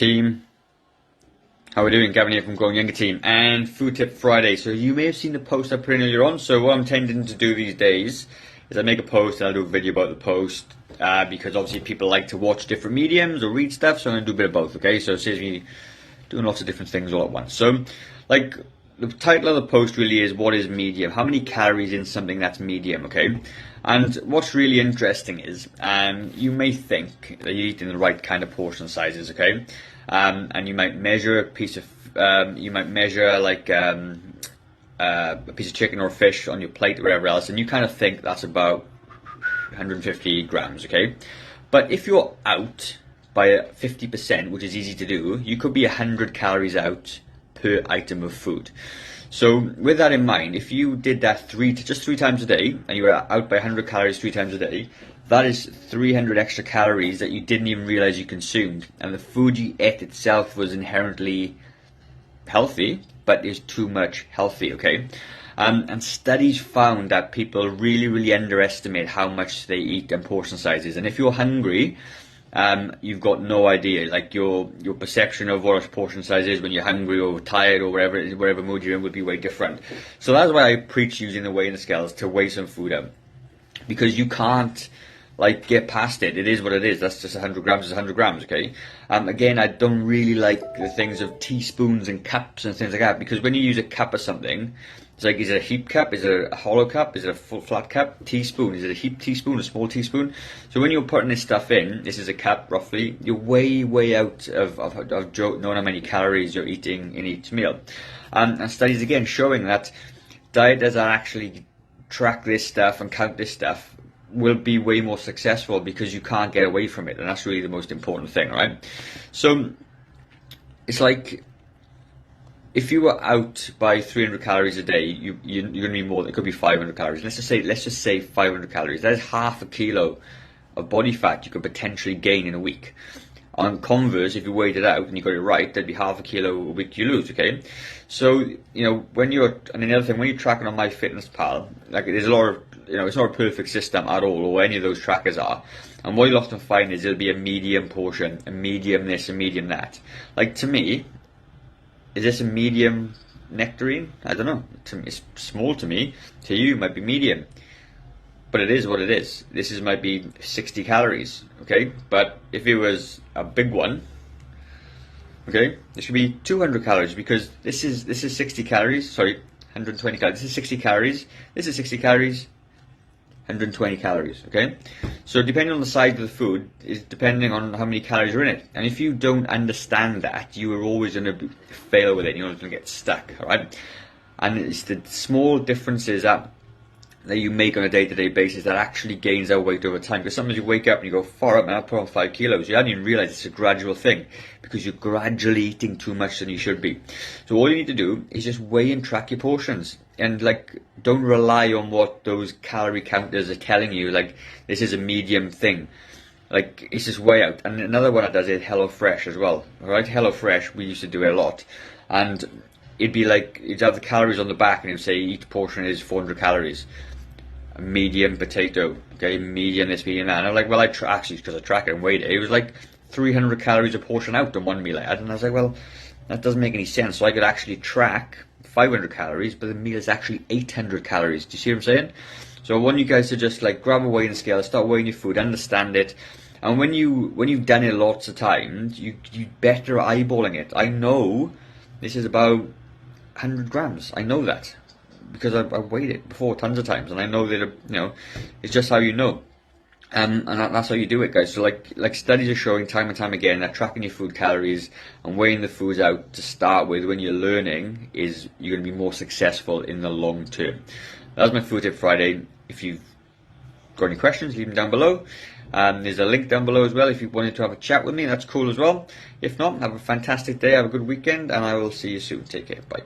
Team, how are we doing? Gavin here from Growing Younger Team, and Food Tip Friday. So you may have seen the post I put in earlier on. So what I'm tending to do these days is I make a post and I'll do a video about the post because obviously people like to watch different mediums or read stuff, so I'm going to do a bit of both, okay? So it saves me doing lots of different things all at once. So, like, the title of the post really is, what is medium? How many calories in something that's medium, okay? And what's really interesting is, you may think that you're eating the right kind of portion sizes, okay? And you might measure a piece of, like a piece of chicken or fish on your plate or whatever else, and you kind of think that's about 150 grams, okay? But if you're out by 50%, which is easy to do, you could be 100 calories out per item of food. So with that in mind, if you did that just three times a day, and you were out by 100 calories 3 times a day, that is 300 extra calories that you didn't even realize you consumed. And the food you ate itself was inherently healthy, but is too much healthy, okay? And studies found that people really underestimate how much they eat and portion sizes. And if you're hungry, you've got no idea. Like your perception of what a portion size is when you're hungry or tired or whatever mood you're in would be way different. So that's why I preach using the weighing scales to weigh some food out, because you can't like get past it. It is what it is. That's just 100 grams is 100 grams, okay? Again, I don't really like the things of teaspoons and cups and things like that, because when you use a cup of something, it's like, is it a heap cup? Is it a hollow cup? Is it a full flat cup? Teaspoon, is it a heap teaspoon, a small teaspoon? So when you're putting this stuff in, this is a cup roughly, you're way out of knowing how many calories you're eating in each meal. And studies again showing that dieters that actually track this stuff and count this stuff will be way more successful, because you can't get away from it, and that's really the most important thing, right? So it's like, if you were out by 300 calories a day, you're going to be more. It could be 500 calories. Let's just say 500 calories. That is half a kilo of body fat you could potentially gain in a week. On converse, if you weighed it out and you got it right, that'd be half a kilo a week you lose, okay? So, you know, and another thing, when you're tracking on MyFitnessPal, like, there's a lot of, it's not a perfect system at all, or any of those trackers are. And what you'll often find is there'll be a medium portion, a medium this, a medium that. Like, to me, is this a medium nectarine? I don't know. It's small to me. To you, it might be medium. But it is what it is. Might be 60 calories, okay? But if it was a big one, okay, this should be 200 calories, because this is 60 calories. Sorry, 120 calories. This is 60 calories. This is 60 calories. 120 calories, okay? So depending on the size of the food is depending on how many calories are in it. And if you don't understand that, you are always going to fail with it. You're always going to get stuck, all right? And it's the small differences that you make on a day-to-day basis that actually gains our weight over time. Because sometimes you wake up and you go, far up, man, I'll put on 5 kilos. You hadn't even realize it's a gradual thing, because you're gradually eating too much than you should be. So all you need to do is just weigh and track your portions. And, like, don't rely on what those calorie counters are telling you, like, this is a medium thing. Like, it's just way out. And another one that does it, HelloFresh as well. Alright, HelloFresh, we used to do it a lot. And it'd be like, you'd have the calories on the back, and it'd say each portion is 400 calories. A medium potato, okay, medium this, medium that. And I'm like, well, actually, because I track it and weighed it, it was like 300 calories a portion out on one meal I had. And I was like, well, that doesn't make any sense. So I could actually track 500 calories, but the meal is actually 800 calories. Do you see what I'm saying? So I want you guys to just, like, grab a weighing scale, start weighing your food, understand it. And when you've done it lots of times, you better eyeballing it. I know this is about 100 grams. I know that, because I've weighed it before tons of times, and I know that, it's just how you know. And that's how you do it, guys. So like studies are showing time and time again that tracking your food calories and weighing the foods out to start with when you're learning is you're going to be more successful in the long term. That was my Food Tip Friday. If you've got any questions, leave them down below. There's a link down below as well if you wanted to have a chat with me. That's cool as well. If not, have a fantastic day, have a good weekend, and I will see you soon. Take care. Bye.